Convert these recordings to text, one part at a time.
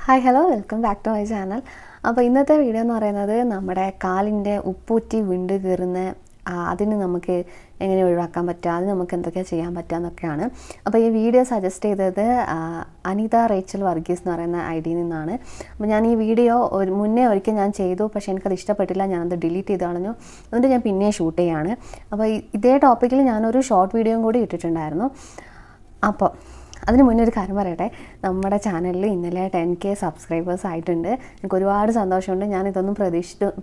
Hi hello welcome back to my channel. അപ്പോൾ ഇന്നത്തെ video എന്ന് പറയുന്നത് നമ്മുടെ കാലിൻ്റെ ഉപ്പൂറ്റി വിണ്ട് കീറുന്ന അതിന് നമുക്ക് എങ്ങനെ ഒഴിവാക്കാൻ പറ്റുക, അത് നമുക്ക് എന്തൊക്കെയാണ് ചെയ്യാൻ പറ്റുക എന്നൊക്കെയാണ്. അപ്പോൾ ഈ വീഡിയോ സജസ്റ്റ് ചെയ്തത് അനിത റേച്ചൽ വർഗീസ് എന്ന് പറയുന്ന ഐഡിയിൽ നിന്നാണ്. അപ്പോൾ ഞാൻ ഈ വീഡിയോ മുന്നേ ഒരിക്കൽ ഞാൻ ചെയ്തു, പക്ഷേ എനിക്കത് ഇഷ്ടപ്പെട്ടില്ല, ഞാനത് ഡിലീറ്റ് ചെയ്ത് കളഞ്ഞു. എന്നിട്ട് ഞാൻ പിന്നെ ഷൂട്ട് ചെയ്യുകയാണ്. അപ്പോൾ ഇതേ ടോപ്പിക്കിൽ ഞാനൊരു ഷോർട്ട് വീഡിയോയും കൂടി ഇട്ടിട്ടുണ്ടായിരുന്നു. അപ്പോൾ അതിന് മുന്നേ ഒരു കാര്യം പറയട്ടെ, നമ്മുടെ ചാനലിൽ ഇന്നലെ 10K സബ്സ്ക്രൈബേഴ്സ് ആയിട്ടുണ്ട്. എനിക്ക് ഒരുപാട് സന്തോഷമുണ്ട്. ഞാനിതൊന്നും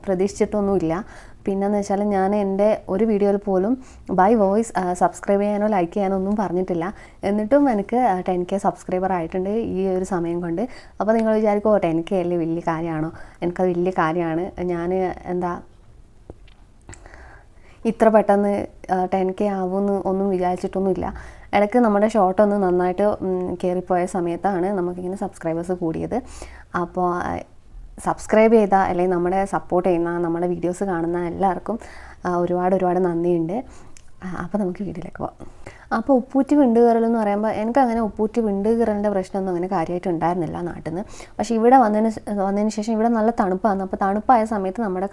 പ്രതീക്ഷിച്ചിട്ടൊന്നുമില്ല. പിന്നെയെന്ന് വെച്ചാൽ ഞാൻ എൻ്റെ ഒരു വീഡിയോയിൽ പോലും ബൈ വോയിസ് സബ്സ്ക്രൈബ് ചെയ്യാനോ ലൈക്ക് ചെയ്യാനോ ഒന്നും പറഞ്ഞിട്ടില്ല. എന്നിട്ടും എനിക്ക് 10K സബ്സ്ക്രൈബർ ആയിട്ടുണ്ട് ഈ ഒരു സമയം കൊണ്ട്. അപ്പോൾ നിങ്ങൾ വിചാരിക്കുമോ 10K അല്ലേ വലിയ കാര്യമാണോ? എനിക്കത് വലിയ കാര്യമാണ്. ഞാൻ ഇത്ര പെട്ടെന്ന് 10K ആവുമെന്ന് ഒന്നും വിചാരിച്ചിട്ടൊന്നുമില്ല. ഇടയ്ക്ക് നമ്മുടെ ഷോർട്ടൊന്ന് നന്നായിട്ട് കയറിപ്പോയ സമയത്താണ് നമുക്കിങ്ങനെ സബ്സ്ക്രൈബേഴ്സ് കൂടിയത്. അപ്പോൾ സബ്സ്ക്രൈബ് ചെയ്ത അല്ലെങ്കിൽ നമ്മുടെ സപ്പോർട്ട് ചെയ്യുന്ന നമ്മുടെ വീഡിയോസ് കാണുന്ന എല്ലാവർക്കും ഒരുപാട് നന്ദിയുണ്ട്. അപ്പോൾ നമുക്ക് വീഡിയോയിലേക്ക് പോകാം. അപ്പോൾ ഉപ്പൂറ്റി വിണ്ട് കീറൽ എന്ന് പറയുമ്പോൾ എനിക്കങ്ങനെ ഉപ്പൂറ്റി വിണ്ട് കീറലിൻ്റെ പ്രശ്നമൊന്നും അങ്ങനെ കാര്യമായിട്ട് ഉണ്ടായിരുന്നില്ല നാട്ടിൽ നിന്ന്. പക്ഷേ ഇവിടെ വന്നതിന് ശേഷം ഇവിടെ നല്ല തണുപ്പാണ്. അപ്പോൾ തണുപ്പായ സമയത്ത് നമ്മുടെ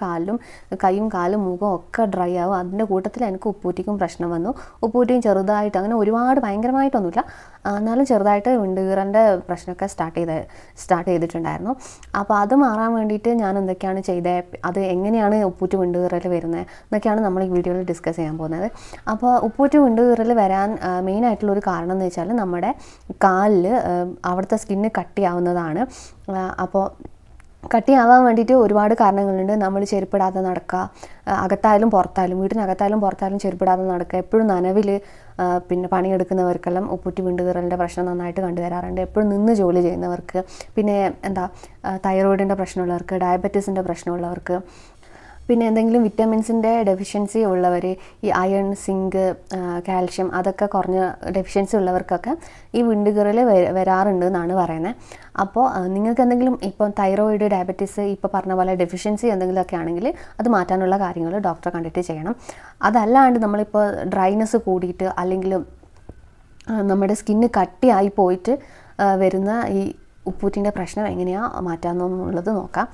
കൈയും കാലും മുഖവും ഒക്കെ ഡ്രൈ ആവും. അതിൻ്റെ കൂട്ടത്തിൽ എനിക്ക് ഉപ്പൂറ്റിക്കും പ്രശ്നം വന്നു. ഉപ്പൂറ്റിയും ചെറുതായിട്ട്, അങ്ങനെ ഒരുപാട് ഭയങ്കരമായിട്ടൊന്നുമില്ല, എന്നാലും ചെറുതായിട്ട് വിണ്ട് കീറലിൻ്റെ പ്രശ്നമൊക്കെ സ്റ്റാർട്ട് ചെയ്തിട്ടുണ്ടായിരുന്നു. അപ്പോൾ അത് മാറാൻ വേണ്ടിയിട്ട് ഞാൻ എന്തൊക്കെയാണ് ചെയ്തത്, അത് എങ്ങനെയാണ് ഉപ്പൂറ്റി വിണ്ട് കീറൽ വരുന്നത് എന്നൊക്കെയാണ് നമ്മൾ ഈ വീഡിയോയിൽ ഡിസ്കസ് ചെയ്യാൻ പോകുന്നത്. അപ്പോൾ ഉപ്പൂറ്റി വിണ്ട് കീറൽ വരാൻ മെയിനായിട്ടുള്ളൊരു കാരണം എന്ന് വെച്ചാൽ നമ്മുടെ കാലിൽ അവിടുത്തെ സ്കിന്ന് കട്ടിയാവുന്നതാണ്. അപ്പോൾ കട്ടിയാവാൻ വേണ്ടിയിട്ട് ഒരുപാട് കാരണങ്ങളുണ്ട്. നമ്മൾ ചെരുപ്പിടാതെ നടക്കുക, അകത്തായാലും പുറത്തായാലും, വീട്ടിനകത്തായാലും പുറത്തായാലും ചെരുപ്പിടാതെ നടക്കുക, എപ്പോഴും നനവിൽ പിന്നെ പണിയെടുക്കുന്നവർക്കെല്ലാം ഉപ്പൂറ്റി വിണ്ട് കീറലിൻ്റെ പ്രശ്നം നന്നായിട്ട് കണ്ടുവരാറുണ്ട്. എപ്പോഴും നിന്ന് ജോലി ചെയ്യുന്നവർക്ക്, പിന്നെ തൈറോയിഡിൻ്റെ പ്രശ്നമുള്ളവർക്ക്, ഡയബറ്റീസിൻ്റെ പ്രശ്നമുള്ളവർക്ക്, പിന്നെ എന്തെങ്കിലും വിറ്റമിൻസിൻ്റെ ഡെഫിഷ്യൻസി ഉള്ളവർ, ഈ അയൺ, സിങ്ക്, കാൽഷ്യം അതൊക്കെ കുറഞ്ഞ ഡെഫിഷ്യൻസി ഉള്ളവർക്കൊക്കെ ഈ വിണ്ട് കീറൽ വരാറുണ്ട് എന്നാണ് പറയുന്നത്. അപ്പോൾ നിങ്ങൾക്ക് എന്തെങ്കിലും ഇപ്പോൾ തൈറോയിഡ്, ഡയബറ്റീസ്, ഇപ്പോൾ പറഞ്ഞ പോലെ ഡെഫിഷ്യൻസി എന്തെങ്കിലുമൊക്കെ ആണെങ്കിൽ അത് മാറ്റാനുള്ള കാര്യങ്ങൾ ഡോക്ടറെ കണ്ടിട്ട് ചെയ്യണം. അതല്ലാണ്ട് നമ്മളിപ്പോൾ ഡ്രൈനെസ് കൂടിയിട്ട് അല്ലെങ്കിൽ നമ്മുടെ സ്കിന്ന് കട്ടിയായി പോയിട്ട് വരുന്ന ഈ ഉപ്പൂറ്റിൻ്റെ പ്രശ്നം എങ്ങനെയാണ് മാറ്റാമെന്നുള്ളത് നോക്കാം.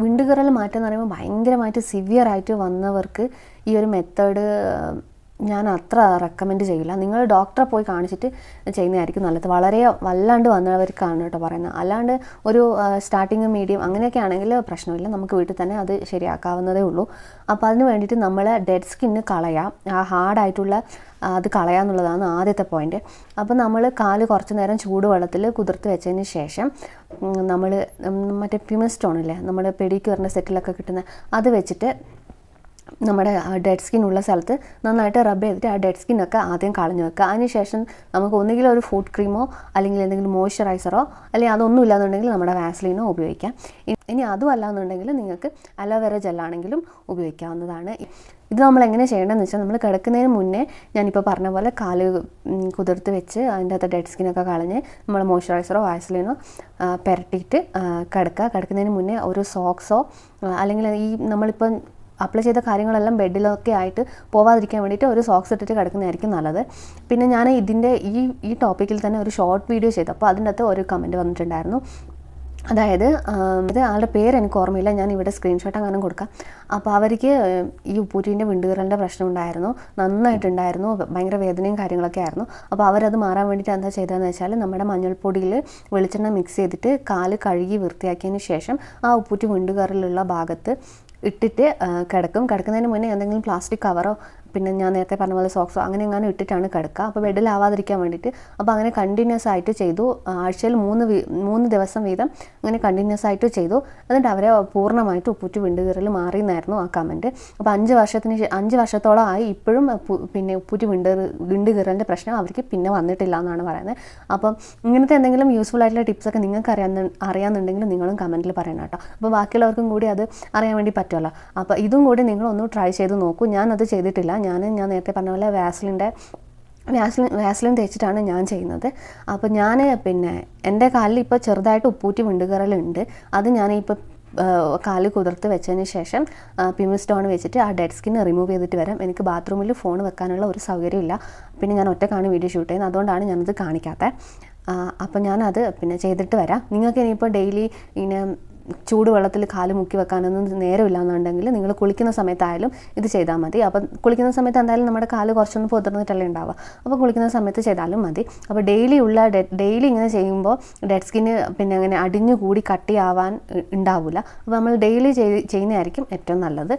വിണ്ട് കീറൽ മാറ്റം എന്ന് പറയുമ്പോൾ ഭയങ്കരമായിട്ട് സിവിയറായിട്ട് വന്നവർക്ക് ഈ ഒരു മെത്തേഡ് ഞാൻ അത്ര റെക്കമെൻഡ് ചെയ്യില്ല. നിങ്ങൾ ഡോക്ടറെ പോയി കാണിച്ചിട്ട് ചെയ്യുന്നതായിരിക്കും നല്ലത്. വളരെ വല്ലാണ്ട് വന്നവർക്കാണ് കേട്ടോ പറയുന്നത്. അല്ലാണ്ട് ഒരു സ്റ്റാർട്ടിങ്, മീഡിയം അങ്ങനെയൊക്കെ ആണെങ്കിൽ പ്രശ്നമില്ല, നമുക്ക് വീട്ടിൽ തന്നെ അത് ശരിയാക്കാവുന്നതേ ഉള്ളൂ. അപ്പോൾ അതിന് വേണ്ടിയിട്ട് നമ്മൾ ഡെഡ് സ്കിന്ന് കളയാം, ആ ഹാർഡായിട്ടുള്ള അത് കളയാന്നുള്ളതാണ് ആദ്യത്തെ പോയിൻ്റ്. അപ്പോൾ നമ്മൾ കാല് കുറച്ച് നേരം ചൂടുവെള്ളത്തിൽ കുതിർത്ത് വെച്ചതിന് ശേഷം നമ്മൾ മറ്റേ പിമസ്റ്റോണില്ലേ, നമ്മൾ പെഡിക്യൂറിൻ്റെ സെറ്റിലൊക്കെ കിട്ടുന്ന അത് വെച്ചിട്ട് നമ്മുടെ ഡെഡ് സ്കിൻ ഉള്ള സ്ഥലത്ത് നന്നായിട്ട് റബ്ബ് ചെയ്തിട്ട് ആ ഡെഡ് സ്കിന്നൊക്കെ ആദ്യം കളഞ്ഞു വെക്കുക. അതിനുശേഷം നമുക്ക് ഒന്നുകിൽ ഒരു ഫുഡ് ക്രീമോ അല്ലെങ്കിൽ എന്തെങ്കിലും മോയ്സ്ചറൈസറോ അല്ലെങ്കിൽ അതൊന്നും ഇല്ലാന്നുണ്ടെങ്കിൽ നമ്മുടെ വാസ്ലീനോ ഉപയോഗിക്കാം. ഇനി അതും അല്ലാന്നുണ്ടെങ്കിൽ നിങ്ങൾക്ക് അലോവേറ ജെല്ലാണെങ്കിലും ഉപയോഗിക്കാവുന്നതാണ്. ഇത് നമ്മൾ എങ്ങനെ ചെയ്യേണ്ടതെന്ന് വെച്ചാൽ, നമ്മൾ കിടക്കുന്നതിന് മുന്നേ ഞാനിപ്പോൾ പറഞ്ഞ പോലെ കാല് കുതിർത്ത് വെച്ച് അതിൻ്റെ അകത്ത് ഡെഡ് സ്കിന്നൊക്കെ കളഞ്ഞ് നമ്മൾ മോയ്സ്ചറൈസറോ വാസ്ലീനോ പുരട്ടിയിട്ട് കിടക്കുന്നതിന് മുന്നേ ഒരു സോക്സോ അല്ലെങ്കിൽ ഈ നമ്മളിപ്പം അപ്ലൈ ചെയ്ത കാര്യങ്ങളെല്ലാം ബെഡിലൊക്കെ ആയിട്ട് പോവാതിരിക്കാൻ വേണ്ടിയിട്ട് ഒരു സോക്സ് ഇട്ടിട്ട് കിടക്കുന്നതായിരിക്കും നല്ലത്. പിന്നെ ഞാൻ ഇതിൻ്റെ ഈ ടോപ്പിക്കിൽ തന്നെ ഒരു ഷോർട്ട് വീഡിയോ ചെയ്തു. അപ്പോൾ അതിൻ്റെ അകത്ത് ഒരു കമൻറ്റ് വന്നിട്ടുണ്ടായിരുന്നു. അതായത് ആളുടെ പേര് എനിക്ക് ഓർമ്മയില്ല, ഞാൻ ഇവിടെ സ്ക്രീൻഷോട്ട് അങ്ങനെ കൊടുക്കാം. അപ്പോൾ അവർക്ക് ഈ ഉപ്പൂറ്റിൻ്റെ വിണ്ട് കീറലിൻ്റെ പ്രശ്നം ഉണ്ടായിരുന്നു, നന്നായിട്ടുണ്ടായിരുന്നു, ഭയങ്കര വേദനയും കാര്യങ്ങളൊക്കെ ആയിരുന്നു. അപ്പോൾ അവരത് മാറാൻ വേണ്ടിയിട്ട് എന്താ ചെയ്തതെന്ന് വെച്ചാൽ, നമ്മുടെ മഞ്ഞൾപ്പൊടിയിൽ വെളിച്ചെണ്ണ മിക്സ് ചെയ്തിട്ട് കാല് കഴുകി വൃത്തിയാക്കിയതിന് ശേഷം ആ ഉപ്പൂറ്റി വിണ്ട് കീറലുള്ള ഭാഗത്ത് ഇട്ടിട്ട് കിടക്കുന്നതിന് മുന്നേ എന്തെങ്കിലും പ്ലാസ്റ്റിക് കവറോ പിന്നെ ഞാൻ നേരത്തെ പറഞ്ഞ പോലെ സോക്സോ അങ്ങനെ എങ്ങാനും ഇട്ടിട്ടാണ് കിടക്കുക. അപ്പോൾ ബെഡിലാവാതിരിക്കാൻ വേണ്ടിയിട്ട്. അപ്പോൾ അങ്ങനെ കണ്ടിന്യൂസ് ആയിട്ട് ചെയ്തു. ആഴ്ചയിൽ 3 ദിവസം വീതം അങ്ങനെ കണ്ടിന്യൂസ് ആയിട്ട് ചെയ്തു. എന്നിട്ട് അവരെ പൂർണ്ണമായിട്ട് ഉപ്പൂറ്റി വിണ്ട് കീറൽ മാറിയെന്നായിരുന്നു ആ കമൻറ്റ്. അപ്പോൾ 5 വർഷത്തോളം ആയി ഇപ്പോഴും പിന്നെ ഉപ്പൂറ്റി വിണ്ട് കീറലിൻ്റെ പ്രശ്നം അവർക്ക് പിന്നെ വന്നിട്ടില്ല എന്നാണ് പറയുന്നത്. അപ്പം ഇങ്ങനത്തെ എന്തെങ്കിലും യൂസ്ഫുൾ ആയിട്ടുള്ള ടിപ്സൊക്കെ നിങ്ങൾക്ക് അറിയാമെന്നുണ്ടെങ്കിൽ നിങ്ങളും കമൻറ്റിൽ പറയണം കേട്ടോ. അപ്പോൾ ബാക്കിയുള്ളവർക്കും കൂടി അത് അറിയാൻ വേണ്ടി പറ്റുമല്ലോ. അപ്പോൾ ഇതും കൂടി നിങ്ങളൊന്ന് ട്രൈ ചെയ്ത് നോക്കൂ. ഞാനത് ചെയ്തിട്ടില്ല. ഞാൻ നേരത്തെ പറഞ്ഞ പോലെ വാസ്ലിൻ തേച്ചിട്ടാണ് ഞാൻ ചെയ്യുന്നത്. അപ്പോൾ ഞാൻ പിന്നെ എൻ്റെ കാലിൽ ഇപ്പോൾ ചെറുതായിട്ട് ഉപ്പൂറ്റി വിണ്ട് കീറലുണ്ട്. അത് ഞാനിപ്പോൾ കാല് കുതിർത്ത് വെച്ചതിന് ശേഷം പിമസ്റ്റോൺ വെച്ചിട്ട് ആ ഡെഡ് സ്കിൻ റിമൂവ് ചെയ്തിട്ട് വരാം. എനിക്ക് ബാത്റൂമിൽ ഫോൺ വെക്കാനുള്ള ഒരു സൗകര്യമില്ല. പിന്നെ ഞാൻ ഒറ്റക്കാണ് വീഡിയോ ഷൂട്ട് ചെയ്യുന്നത്, അതുകൊണ്ടാണ് ഞാനത് കാണിക്കാത്തത്. അപ്പോൾ ഞാനത് പിന്നെ ചെയ്തിട്ട് വരാം. നിങ്ങൾക്ക് ഇനിയിപ്പോൾ ഡെയിലി ഇങ്ങനെ ചൂടുവെള്ളത്തിൽ കാല് മുക്കി വെക്കാനൊന്നും നേരമില്ല എന്നുണ്ടെങ്കിൽ നിങ്ങൾ കുളിക്കുന്ന സമയത്തായാലും ഇത് ചെയ്താൽ മതി. അപ്പം കുളിക്കുന്ന സമയത്ത് എന്തായാലും നമ്മുടെ കാല് കുറച്ചൊന്ന് പൊതിർന്നിട്ടല്ലേ ഉണ്ടാവുക. അപ്പോൾ കുളിക്കുന്ന സമയത്ത് ചെയ്താലും മതി. അപ്പോൾ ഡെയിലി ഇങ്ങനെ ചെയ്യുമ്പോൾ ഡെഡ് സ്കിന്ന് പിന്നെ അങ്ങനെ അടിഞ്ഞു കൂടി കട്ടിയാവാൻ ഉണ്ടാവില്ല. അപ്പോൾ നമ്മൾ ഡെയിലി ചെയ്യുന്നതായിരിക്കും ഏറ്റവും നല്ലത്.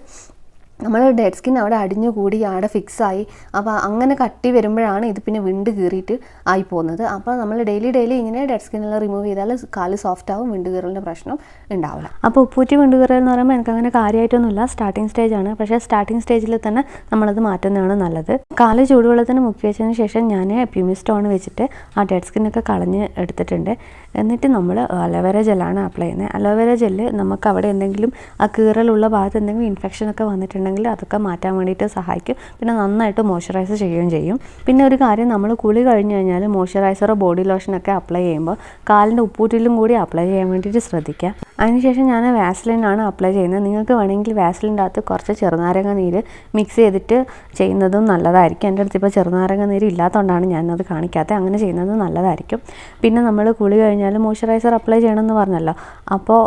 നമ്മൾ ഡെഡ് സ്കിൻ അവിടെ അടിഞ്ഞു കൂടി അവിടെ ഫിക്സായി അപ്പോൾ അങ്ങനെ കട്ടി വരുമ്പോഴാണ് ഇത് പിന്നെ വിണ്ട് കീറിയിട്ട് ആയി പോകുന്നത്. അപ്പോൾ നമ്മൾ ഡെയിലി ഇങ്ങനെ ഡെഡ് സ്കിന്നെല്ലാം റിമൂവ് ചെയ്താൽ കാല് സോഫ്റ്റ് ആവും, വിണ്ട് കീറലിൻ്റെ പ്രശ്നം ഉണ്ടാവില്ല. അപ്പോൾ ഉപ്പൂറ്റി വിണ്ട് കീറൽ എന്ന് പറയുമ്പോൾ എനിക്ക് അങ്ങനെ കാര്യമായിട്ടൊന്നുമില്ല, സ്റ്റാർട്ടിങ് സ്റ്റേജാണ്. പക്ഷേ സ്റ്റാർട്ടിങ് സ്റ്റേജിൽ തന്നെ നമ്മളത് മാറ്റുന്നതാണ് നല്ലത്. കാല് ചൂടുവെള്ളത്തിന് മുക്കി വെച്ചതിന് ശേഷം ഞാൻ പ്യൂമി സ്റ്റോൺ വെച്ചിട്ട് ആ ഡെഡ് സ്കിന്നൊക്കെ കളഞ്ഞ് എടുത്തിട്ടുണ്ട്. എന്നിട്ട് നമ്മൾ അലോവേര ജെല്ലാണ് അപ്ലൈ ചെയ്യുന്നത്. അലോവേര ജെല്ല് നമുക്ക് അവിടെ എന്തെങ്കിലും ആ കീറലുള്ള ഭാഗത്ത് എന്തെങ്കിലും ഇൻഫെക്ഷനൊക്കെ വന്നിട്ടുണ്ടെങ്കിൽ അതൊക്കെ മാറ്റാൻ വേണ്ടിയിട്ട് സഹായിക്കും. പിന്നെ നന്നായിട്ട് മോയ്സ്ചറൈസ് ചെയ്യുകയും ചെയ്യും. പിന്നെ ഒരു കാര്യം, നമ്മൾ കുളി കഴിഞ്ഞ് കഴിഞ്ഞാൽ മോയ്സ്ചറൈസറോ ബോഡി ലോഷനൊക്കെ അപ്ലൈ ചെയ്യുമ്പോൾ കാലിൻ്റെ ഉപ്പൂറ്റിലും കൂടി അപ്ലൈ ചെയ്യാൻ വേണ്ടിയിട്ട് ശ്രദ്ധിക്കുക. അതിനുശേഷം ഞാൻ വാസ്ലിനാണ് അപ്ലൈ ചെയ്യുന്നത്. നിങ്ങൾക്ക് വേണമെങ്കിൽ വാസ്ലിൻ്റെ അകത്ത് കുറച്ച് ചെറുനാരങ്ങ നീര് മിക്സ് ചെയ്തിട്ട് ചെയ്യുന്നതും നല്ലതായിരിക്കും. എൻ്റെ അടുത്ത് ഇപ്പോൾ ചെറുനാരങ്ങ നീര് ഇല്ലാത്തതുകൊണ്ടാണ് ഞാനത് കാണിക്കാത്തത്. അങ്ങനെ ചെയ്യുന്നത് നല്ലതായിരിക്കും. പിന്നെ നമ്മൾ കുളി കഴിഞ്ഞാൽ മോയ്സ്ചറൈസർ അപ്ലൈ ചെയ്യണമെന്ന് പറഞ്ഞല്ലോ. അപ്പോൾ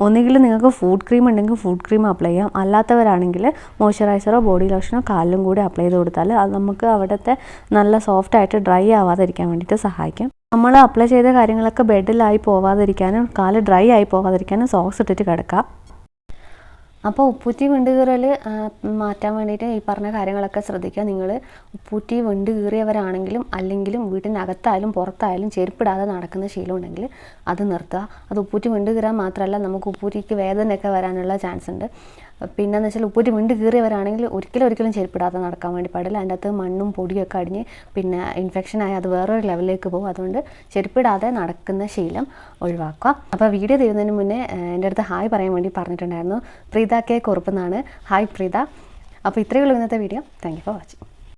ഒന്നുകിൽ നിങ്ങൾക്ക് ഫുഡ് ക്രീം ഉണ്ടെങ്കിൽ ഫുഡ് ക്രീം അപ്ലൈ ചെയ്യാം. അല്ലാത്തവരാണെങ്കിൽ മോയ്സ്ചറൈസറോ ബോഡി ലോഷനോ കാലിലും കൂടി അപ്ലൈ ചെയ്ത് കൊടുത്താൽ അത് നമുക്ക് അവിടുത്തെ നല്ല സോഫ്റ്റായിട്ട് ഡ്രൈ ആവാതിരിക്കാൻ വേണ്ടിയിട്ട് സഹായിക്കും. നമ്മൾ അപ്ലൈ ചെയ്ത കാര്യങ്ങളൊക്കെ ബെഡിലായി പോവാതിരിക്കാനും കാല് ഡ്രൈ ആയി പോവാതിരിക്കാനും സോക്സ് ഇട്ടിട്ട് കിടക്കുക. അപ്പോൾ ഉപ്പൂറ്റി വിണ്ട് കീറൽ മാറ്റാൻ വേണ്ടിയിട്ട് ഈ പറഞ്ഞ കാര്യങ്ങളൊക്കെ ശ്രദ്ധിക്കുക. നിങ്ങൾ ഉപ്പൂറ്റി വിണ്ട് കീറിയവരാണെങ്കിലും അല്ലെങ്കിലും വീട്ടിനകത്തായാലും പുറത്തായാലും ചെരുപ്പിടാതെ നടക്കുന്ന ശീലം ഉണ്ടെങ്കിൽ അത് നിർത്തുക. അത് ഉപ്പൂറ്റി വിണ്ട് കീറാൻ മാത്രമല്ല, നമുക്ക് ഉപ്പൂറ്റിക്ക് വേദനയൊക്കെ വരാനുള്ള ചാൻസ് ഉണ്ട്. പിന്നെയെന്ന് വെച്ചാൽ ഉപ്പൂറ്റി വിണ്ട് കീറിയവരാണെങ്കിൽ ഒരിക്കലും ചെരുപ്പിടാതെ നടക്കാൻ വേണ്ടി പാടില്ല. അതിൻ്റെ അകത്ത് മണ്ണും പൊടിയൊക്കെ അടിഞ്ഞ് പിന്നെ ഇൻഫെക്ഷനായി അത് വേറൊരു ലെവലിലേക്ക് പോകും. അതുകൊണ്ട് ചെരുപ്പിടാതെ നടക്കുന്ന ശീലം ഒഴിവാക്കുക. അപ്പോൾ വീഡിയോ തീരുന്നതിന് മുന്നേ എൻ്റെ അടുത്ത് ഹായ് പറയാൻ വേണ്ടി പറഞ്ഞിട്ടുണ്ടായിരുന്നു. പ്രീത കെ കുറുപ്പെന്നാണ്. ഹായ് പ്രീത. അപ്പോൾ ഇത്രയേ ഉള്ളൂ ഇന്നത്തെ video. Thank you for watching.